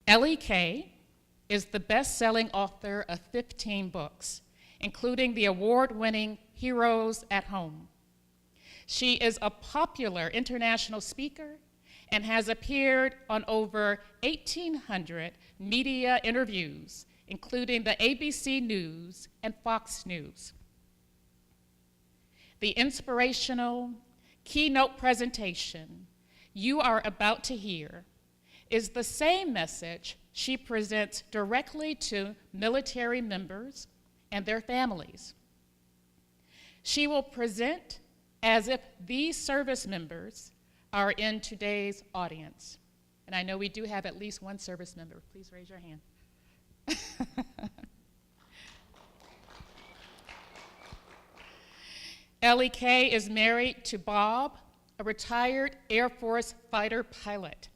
Ellie Kay is the best-selling author of 15 books, including the award-winning Heroes at Home. She is a popular international speaker and has appeared on over 1,800 media interviews, including the ABC News and Fox News. The inspirational keynote presentation you are about to hear is the same message she presents directly to military members and their families. She will present as if these service members are in today's audience. And I know we do have at least one service member. Please raise your hand. Ellie Kay is married to Bob, a retired Air Force fighter pilot.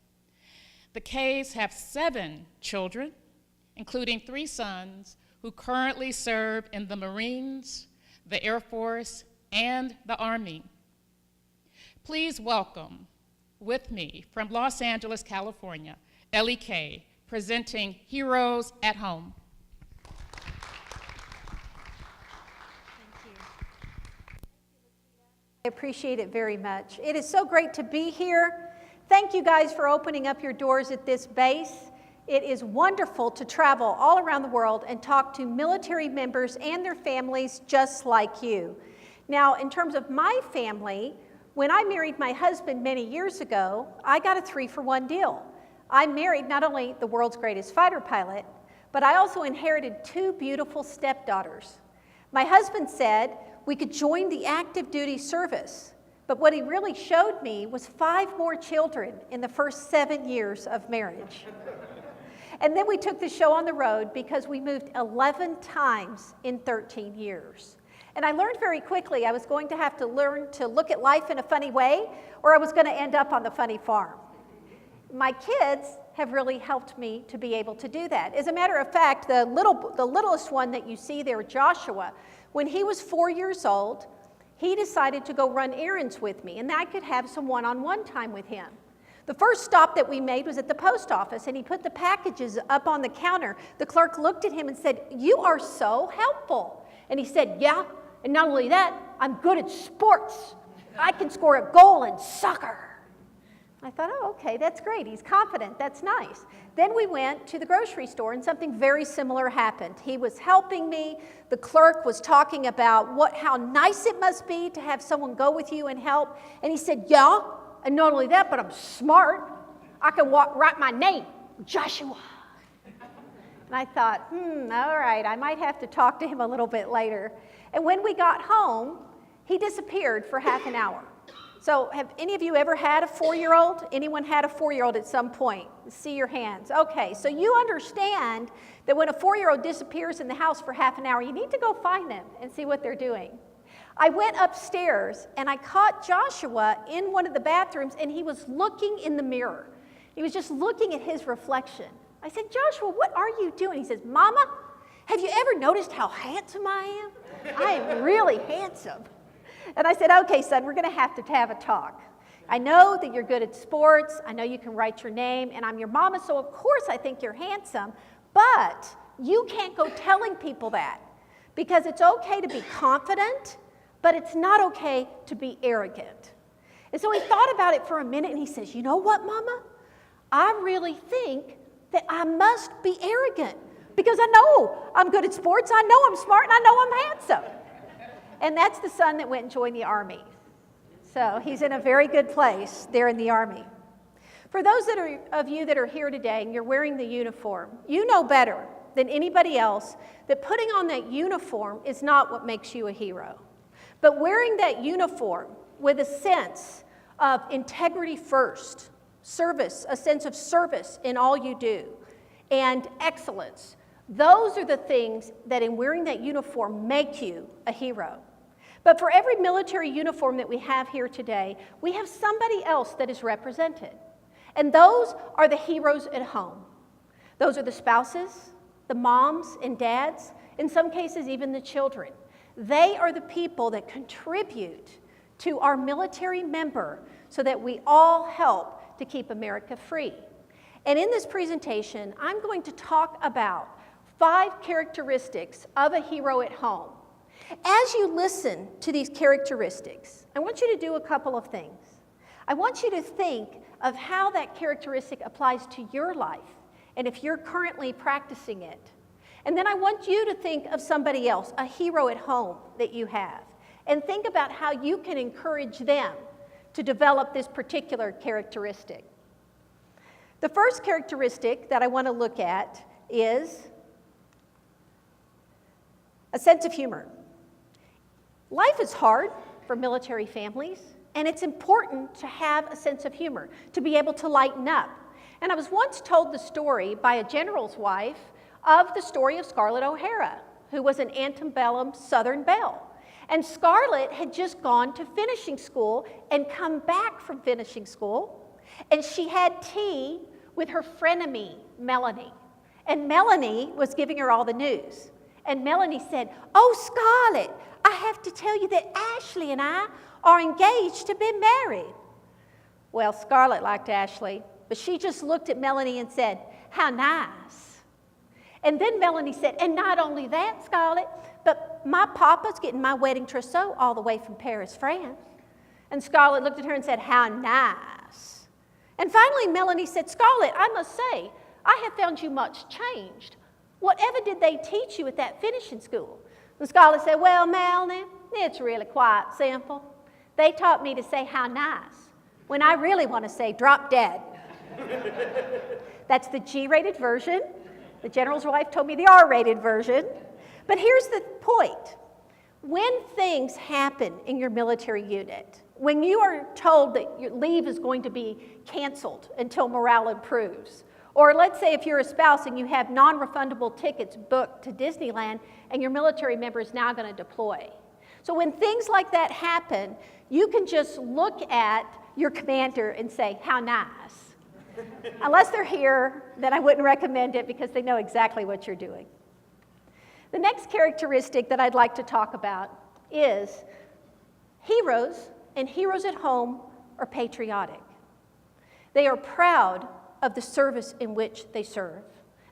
The Kays have 7 children, including 3 sons who currently serve in the Marines, the Air Force, and the Army. Please welcome, with me from Los Angeles, California, Ellie Kay, presenting Heroes at Home. I appreciate it very much. It is so great to be here. Thank you guys for opening up your doors at this base. It is wonderful to travel all around the world and talk to military members and their families just like you. Now, in terms of my family, when I married my husband many years ago, I got a 3-for-1 deal. I married not only the world's greatest fighter pilot, but I also inherited 2 beautiful stepdaughters. My husband said we could join the active duty service, but what he really showed me was 5 more children in the first 7 years of marriage. And then we took the show on the road because we moved 11 times in 13 years. And I learned very quickly I was going to have to learn to look at life in a funny way, or I was going to end up on the funny farm. My kids have really helped me to be able to do that. As a matter of fact, the littlest one that you see there, Joshua, when he was 4 years old, he decided to go run errands with me, and I could have some one-on-one time with him. The first stop that we made was at the post office, and he put the packages up on the counter. The clerk looked at him and said, "You are so helpful." And he said, "Yeah, and not only that, I'm good at sports. I can score a goal in soccer." I thought, oh, okay, that's great. He's confident. That's nice. Then we went to the grocery store, and something very similar happened. He was helping me. The clerk was talking about how nice it must be to have someone go with you and help. And he said, "Yeah, and not only that, but I'm smart. I can write my name, Joshua." And I thought, all right, I might have to talk to him a little bit later. And when we got home, he disappeared for half an hour. So have any of you ever had a 4-year-old? Anyone had a 4-year-old at some point? See your hands. Okay, so you understand that when a 4-year-old disappears in the house for half an hour, you need to go find them and see what they're doing. I went upstairs and I caught Joshua in one of the bathrooms, and he was looking in the mirror. He was just looking at his reflection. I said, "Joshua, what are you doing?" He says, "Mama, have you ever noticed how handsome I am? I am really handsome." And I said, "Okay, son, we're going to have a talk. I know that you're good at sports. I know you can write your name, and I'm your mama, so of course I think you're handsome, but you can't go telling people that, because it's okay to be confident, but it's not okay to be arrogant." And so he thought about it for a minute, and he says, "You know what, Mama? I really think that I must be arrogant, because I know I'm good at sports, I know I'm smart, and I know I'm handsome." And that's the son that went and joined the Army. So he's in a very good place there in the Army. For those of you that are here today and you're wearing the uniform, you know better than anybody else that putting on that uniform is not what makes you a hero. But wearing that uniform with a sense of integrity first, service, a sense of service in all you do, and excellence, those are the things that in wearing that uniform make you a hero. But for every military uniform that we have here today, we have somebody else that is represented. And those are the heroes at home. Those are the spouses, the moms and dads, in some cases even the children. They are the people that contribute to our military member so that we all help to keep America free. And in this presentation, I'm going to talk about 5 characteristics of a hero at home. As you listen to these characteristics, I want you to do a couple of things. I want you to think of how that characteristic applies to your life and if you're currently practicing it. And then I want you to think of somebody else, a hero at home that you have, and think about how you can encourage them to develop this particular characteristic. The first characteristic that I want to look at is a sense of humor. Life is hard for military families, and it's important to have a sense of humor, to be able to lighten up. And I was once told the story by a general's wife of the story of Scarlett O'Hara, who was an antebellum Southern belle. And Scarlett had just gone to finishing school and come back from finishing school, and she had tea with her frenemy, Melanie. And Melanie was giving her all the news. And Melanie said, "Oh, Scarlett, I have to tell you that Ashley and I are engaged to be married." Well, Scarlett liked Ashley, but she just looked at Melanie and said, "How nice." And then Melanie said, "And not only that, Scarlett, but my papa's getting my wedding trousseau all the way from Paris, France." And Scarlett looked at her and said, "How nice." And finally, Melanie said, "Scarlett, I must say, I have found you much changed. Whatever did they teach you at that finishing school?" And Scarlett said, "Well, Melanie, it's really quite simple. They taught me to say how nice when I really want to say drop dead." That's the G-rated version. The general's wife told me the R-rated version. But here's the point. When things happen in your military unit, when you are told that your leave is going to be canceled until morale improves, or let's say if you're a spouse and you have non-refundable tickets booked to Disneyland and your military member is now going to deploy. So when things like that happen, you can just look at your commander and say, "How nice." Unless they're here, then I wouldn't recommend it because they know exactly what you're doing. The next characteristic that I'd like to talk about is heroes, and heroes at home are patriotic. They are proud of the service in which they serve.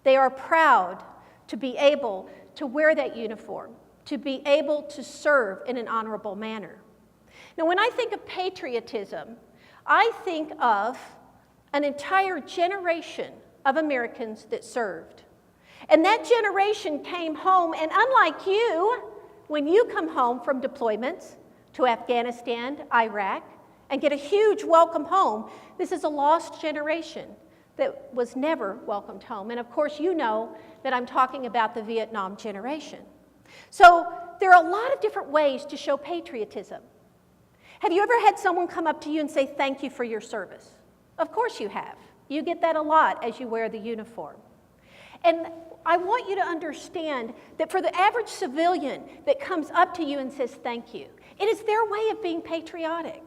They are proud to be able to wear that uniform, to be able to serve in an honorable manner. Now, when I think of patriotism, I think of an entire generation of Americans that served. And that generation came home, and unlike you, when you come home from deployments to Afghanistan, Iraq, and get a huge welcome home, this is a lost generation that was never welcomed home. And of course, you know that I'm talking about the Vietnam generation. So there are a lot of different ways to show patriotism. Have you ever had someone come up to you and say, "Thank you for your service"? Of course you have. You get that a lot as you wear the uniform. And I want you to understand that for the average civilian that comes up to you and says thank you, it is their way of being patriotic.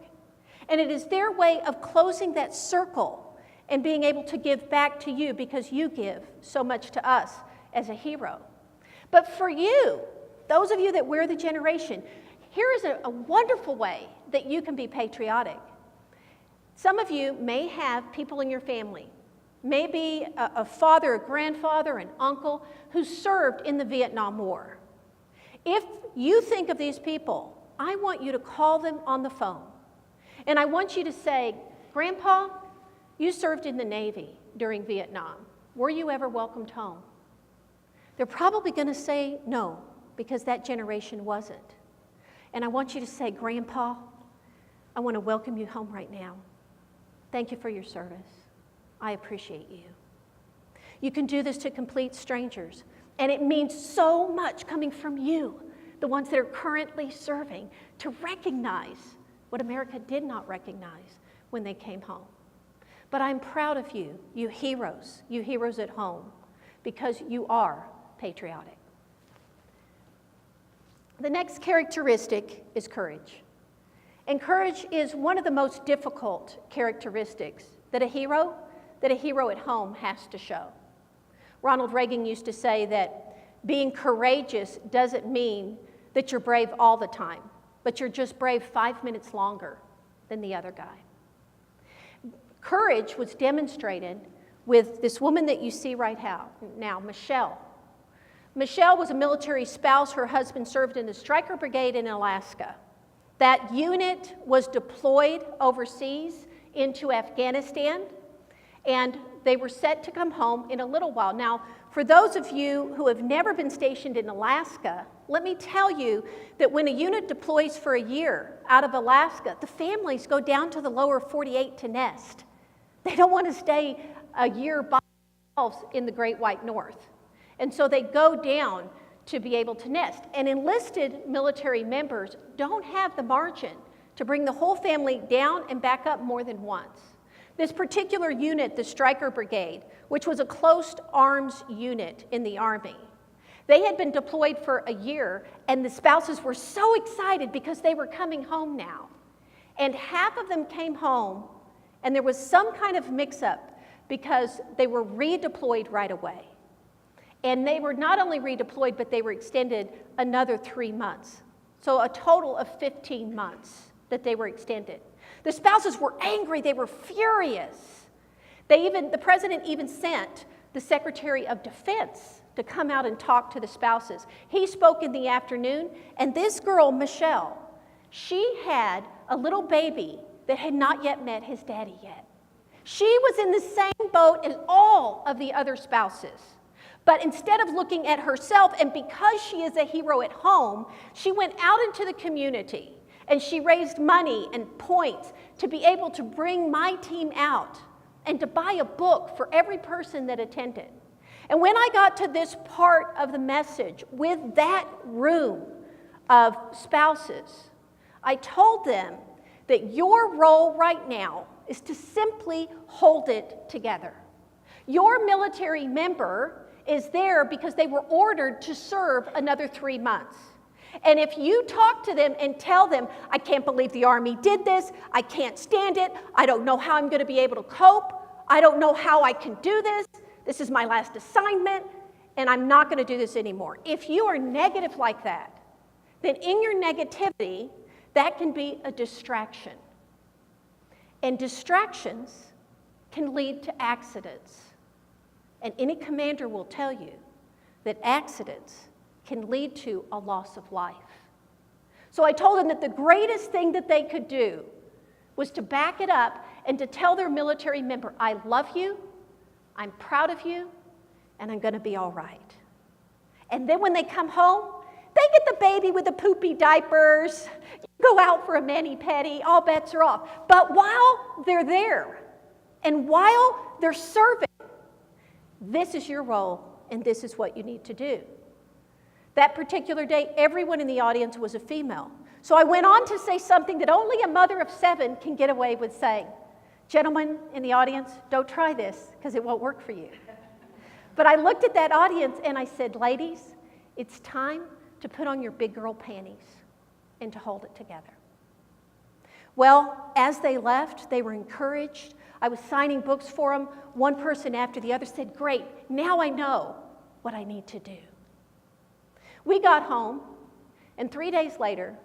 And it is their way of closing that circle and being able to give back to you because you give so much to us as a hero. But for you, those of you that wear the generation, here is a wonderful way that you can be patriotic. Some of you may have people in your family, maybe a father, a grandfather, an uncle who served in the Vietnam War. If you think of these people, I want you to call them on the phone. And I want you to say, "Grandpa, you served in the Navy during Vietnam. Were you ever welcomed home?" They're probably going to say no, because that generation wasn't. And I want you to say, "Grandpa, I want to welcome you home right now. Thank you for your service. I appreciate you." You can do this to complete strangers, and it means so much coming from you, the ones that are currently serving, to recognize what America did not recognize when they came home. But I'm proud of you, you heroes at home, because you are patriotic. The next characteristic is courage. And courage is one of the most difficult characteristics that a hero at home has to show. Ronald Reagan used to say that being courageous doesn't mean that you're brave all the time, but you're just brave 5 minutes longer than the other guy. Courage was demonstrated with this woman that you see right now, Michelle. Michelle was a military spouse. Her husband served in the Stryker Brigade in Alaska. That unit was deployed overseas into Afghanistan, and they were set to come home in a little while. Now, for those of you who have never been stationed in Alaska, let me tell you that when a unit deploys for a year out of Alaska, the families go down to the lower 48 to nest. They don't want to stay a year by themselves in the Great White North. And so they go down to be able to nest. And enlisted military members don't have the margin to bring the whole family down and back up more than once. This particular unit, the Stryker Brigade, which was a close arms unit in the Army, they had been deployed for a year, and the spouses were so excited because they were coming home now. And half of them came home, and there was some kind of mix-up because they were redeployed right away. And they were not only redeployed, but they were extended another 3 months. So a total of 15 months that they were extended. The spouses were angry, they were furious. The president even sent the Secretary of Defense to come out and talk to the spouses. He spoke in the afternoon, and this girl, Michelle, she had a little baby that had not yet met his daddy yet. She was in the same boat as all of the other spouses. But instead of looking at herself, and because she is a hero at home, she went out into the community and she raised money and points to be able to bring my team out and to buy a book for every person that attended. And when I got to this part of the message with that room of spouses, I told them that your role right now is to simply hold it together. Your military member is there because they were ordered to serve another 3 months. And if you talk to them and tell them, I can't believe the Army did this, I can't stand it, I don't know how I'm going to be able to cope, I don't know how I can do this, this is my last assignment, and I'm not going to do this anymore. If you are negative like that, then in your negativity, that can be a distraction. And distractions can lead to accidents. And any commander will tell you that accidents can lead to a loss of life. So I told them that the greatest thing that they could do was to back it up and to tell their military member, I love you, I'm proud of you, and I'm going to be all right. And then when they come home, they get the baby with the poopy diapers, go out for a mani-pedi, all bets are off. But while they're there, and while they're serving, this is your role, and this is what you need to do. That particular day, everyone in the audience was a female. So I went on to say something that only a mother of 7 can get away with saying. Gentlemen in the audience, don't try this, because it won't work for you. But I looked at that audience and I said, ladies, it's time to put on your big girl panties and to hold it together. Well, as they left, they were encouraged. I was signing books for them. One person after the other said, great, now I know what I need to do. We got home, and 3 days later,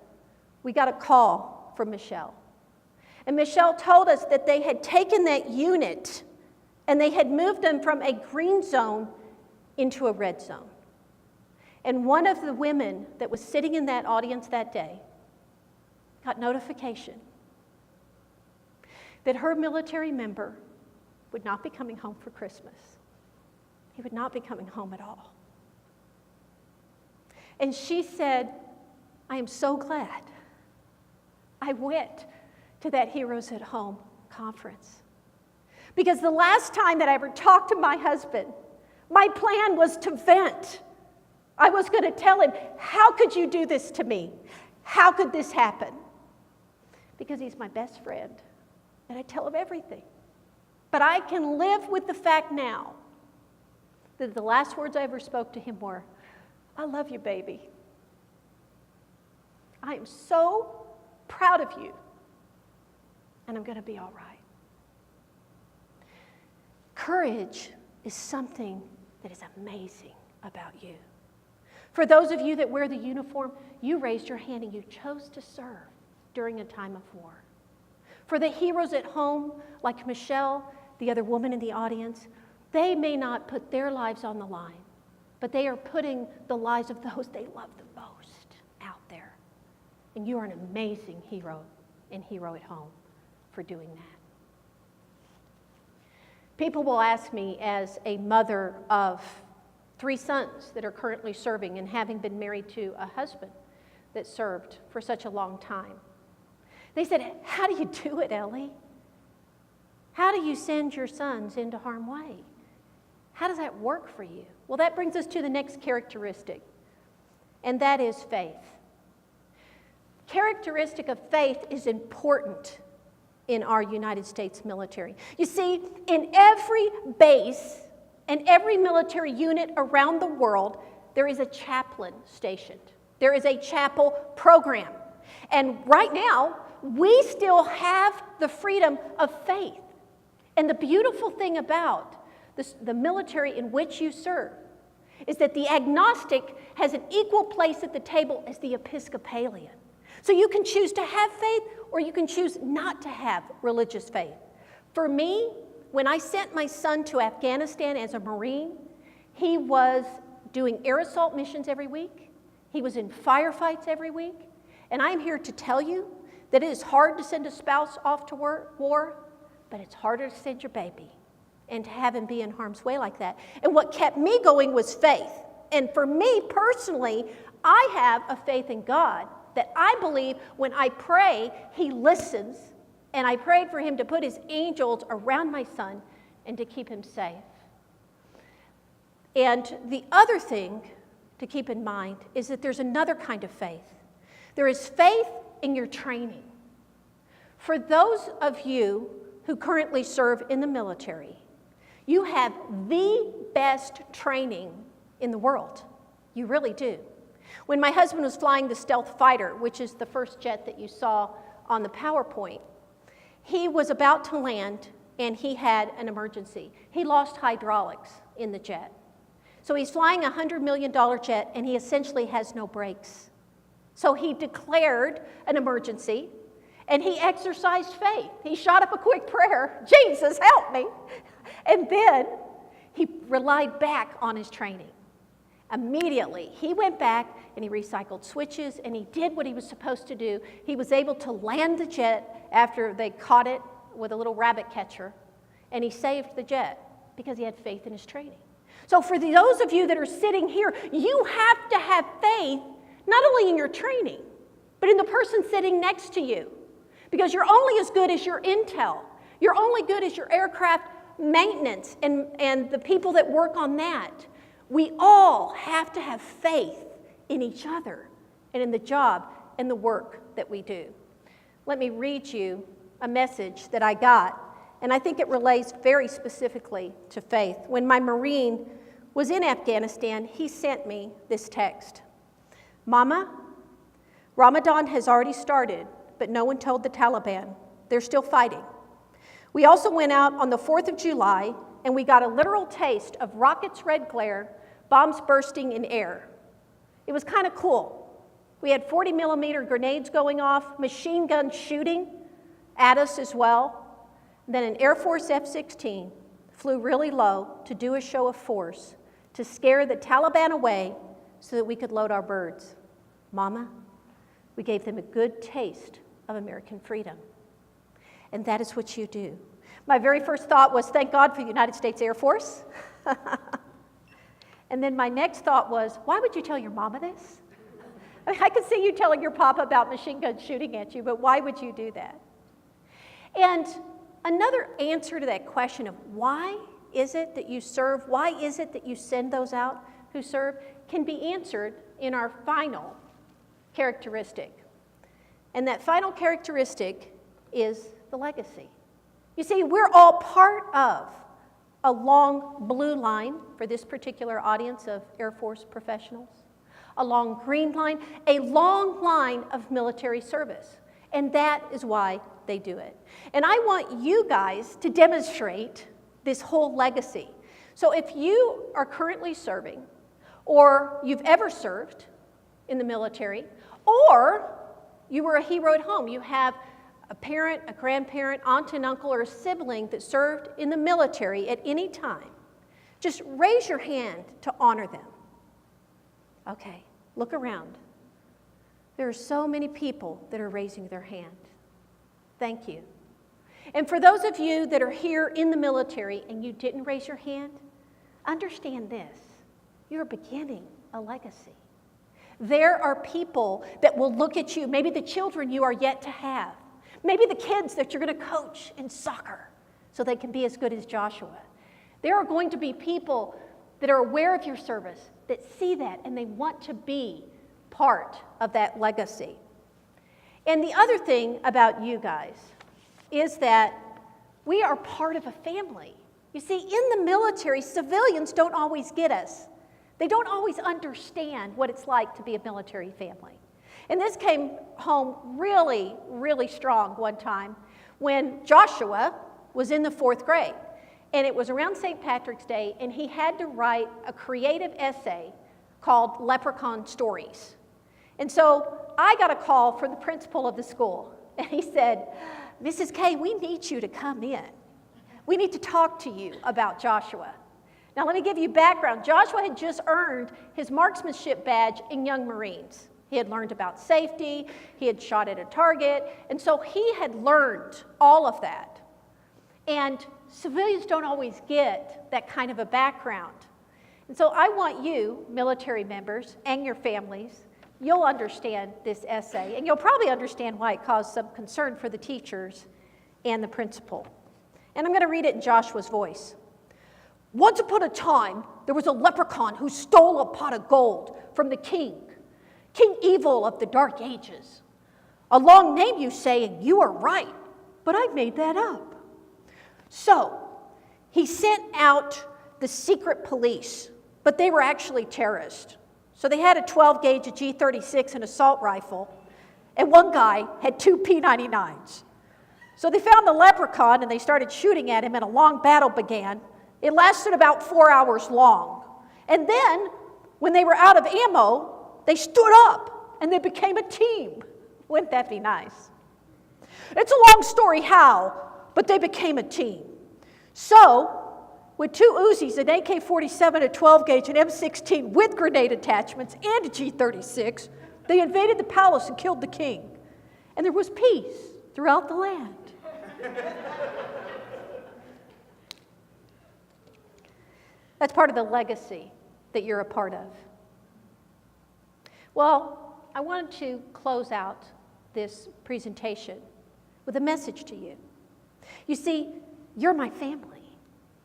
we got a call from Michelle. And Michelle told us that they had taken that unit and they had moved them from a green zone into a red zone. And one of the women that was sitting in that audience that day got notification that her military member would not be coming home for Christmas. He would not be coming home at all. And she said, I am so glad I went to that Heroes at Home conference. Because the last time that I ever talked to my husband, my plan was to vent. I was going to tell him, how could you do this to me? How could this happen? Because he's my best friend, and I tell him everything. But I can live with the fact now that the last words I ever spoke to him were, I love you, baby. I am so proud of you, and I'm going to be all right. Courage is something that is amazing about you. For those of you that wear the uniform, you raised your hand and you chose to serve during a time of war. For the heroes at home, like Michelle, the other woman in the audience, they may not put their lives on the line, but they are putting the lives of those they love the most out there. And you are an amazing hero and hero at home for doing that. People will ask me, as a mother of 3 sons that are currently serving and having been married to a husband that served for such a long time, they said, how do you do it, Ellie? How do you send your sons into harm's way? How does that work for you? Well, that brings us to the next characteristic, and that is faith. Characteristic of faith is important in our United States military. You see, in every base and every military unit around the world, there is a chaplain stationed. There is a chapel program. And right now, we still have the freedom of faith. And the beautiful thing about the military in which you serve is that the agnostic has an equal place at the table as the Episcopalian. So you can choose to have faith or you can choose not to have religious faith. For me, when I sent my son to Afghanistan as a Marine, he was doing air assault missions every week. He was in firefights every week. And I'm here to tell you that it is hard to send a spouse off to war, but it's harder to send your baby and to have him be in harm's way like that. And what kept me going was faith. And for me personally, I have a faith in God that I believe when I pray, He listens. And I prayed for Him to put His angels around my son and to keep him safe. And the other thing to keep in mind is that there's another kind of faith. There is faith in your training. For those of you who currently serve in the military, you have the best training in the world. You really do. When my husband was flying the stealth fighter, which is the first jet that you saw on the PowerPoint, he was about to land and he had an emergency. He lost hydraulics in the jet. So he's flying a $100 million jet and he essentially has no brakes. So he declared an emergency and he exercised faith. He shot up a quick prayer, Jesus, help me. And then he relied back on his training. Immediately, he went back and he recycled switches and he did what he was supposed to do. He was able to land the jet after they caught it with a little rabbit catcher, and he saved the jet because he had faith in his training. So for those of you that are sitting here, you have to have faith not only in your training, but in the person sitting next to you. Because you're only as good as your intel. You're only good as your aircraft maintenance and the people that work on that. We all have to have faith in each other and in the job and the work that we do. Let me read you a message that I got, and I think it relates very specifically to faith. When my Marine was in Afghanistan, he sent me this text. Mama, Ramadan has already started, but no one told the Taliban. They're still fighting. We also went out on the 4th of July, and we got a literal taste of rockets' red glare, bombs bursting in air. It was kind of cool. We had 40-millimeter grenades going off, machine guns shooting at us as well. Then an Air Force F-16 flew really low to do a show of force to scare the Taliban away so that we could load our birds. Mama, we gave them a good taste of American freedom. And that is what you do. My very first thought was, thank God for the United States Air Force. And then my next thought was, why would you tell your mama this? I mean, I could see you telling your papa about machine guns shooting at you, but why would you do that? And another answer to that question of why is it that you serve, why is it that you send those out who serve, can be answered in our final characteristic. And that final characteristic is the legacy. You see, we're all part of a long blue line for this particular audience of Air Force professionals, a long green line, a long line of military service. And that is why they do it. And I want you guys to demonstrate this whole legacy. So if you are currently serving, or you've ever served in the military, or you were a hero at home, you have a parent, a grandparent, aunt and uncle, or a sibling that served in the military at any time, Just raise your hand to honor them. Okay, look around. There are so many people that are raising their hand. Thank you. And for those of you that are here in the military and you didn't raise your hand, understand this. You're beginning a legacy. There are people that will look at you, maybe the children you are yet to have, maybe the kids that you're going to coach in soccer so they can be as good as Joshua. There are going to be people that are aware of your service, that see that, and they want to be part of that legacy. And the other thing about you guys is that we are part of a family. You see, in the military, civilians don't always get us. They don't always understand what it's like to be a military family. And this came home really, really strong one time when Joshua was in the 4th grade. And it was around St. Patrick's Day, and he had to write a creative essay called Leprechaun Stories. And so I got a call from the principal of the school, and he said, Mrs. Kay, we need you to come in. We need to talk to you about Joshua. Now, let me give you background. Joshua had just earned his marksmanship badge in Young Marines. He had learned about safety, he had shot at a target, and so he had learned all of that. And civilians don't always get that kind of a background. And so I want you, military members, and your families, you'll understand this essay, and you'll probably understand why it caused some concern for the teachers and the principal. And I'm going to read it in Joshua's voice. Once upon a time, there was a leprechaun who stole a pot of gold from the king, King Evil of the Dark Ages. A long name, you say, and you are right, but I made that up. So, he sent out the secret police, but they were actually terrorists. So they had a 12-gauge, a G36, an assault rifle, and one guy had 2 P99s. So they found the leprechaun, and they started shooting at him, and a long battle began. It lasted about 4 hours long. And then, when they were out of ammo, they stood up, and they became a team. Wouldn't that be nice? It's a long story how, but they became a team. So, with 2 Uzis, an AK-47, a 12-gauge, an M16 with grenade attachments, and a G36, they invaded the palace and killed the king. And there was peace throughout the land. That's part of the legacy that you're a part of. Well, I wanted to close out this presentation with a message to you. You see, you're my family.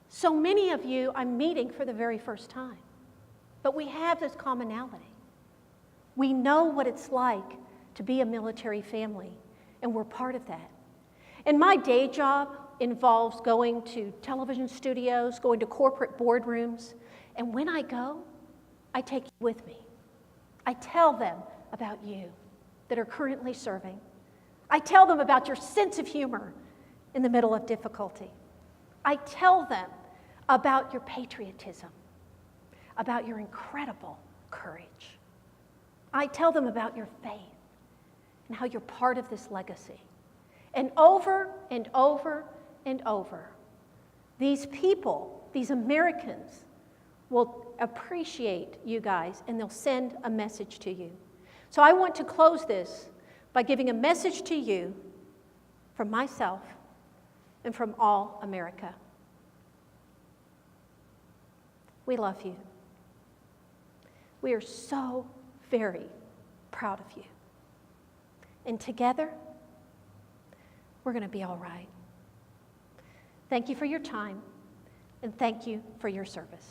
So many of you I'm meeting for the very first time. But we have this commonality. We know what it's like to be a military family, and we're part of that. And my day job involves going to television studios, going to corporate boardrooms, and when I go, I take you with me. I tell them about you that are currently serving. I tell them about your sense of humor in the middle of difficulty. I tell them about your patriotism, about your incredible courage. I tell them about your faith and how you're part of this legacy. And over and over and over, these people, these Americans, will appreciate you guys, and they'll send a message to you. So I want to close this by giving a message to you from myself and from all America. We love you. We are so very proud of you. And together, we're going to be all right. Thank you for your time, and thank you for your service.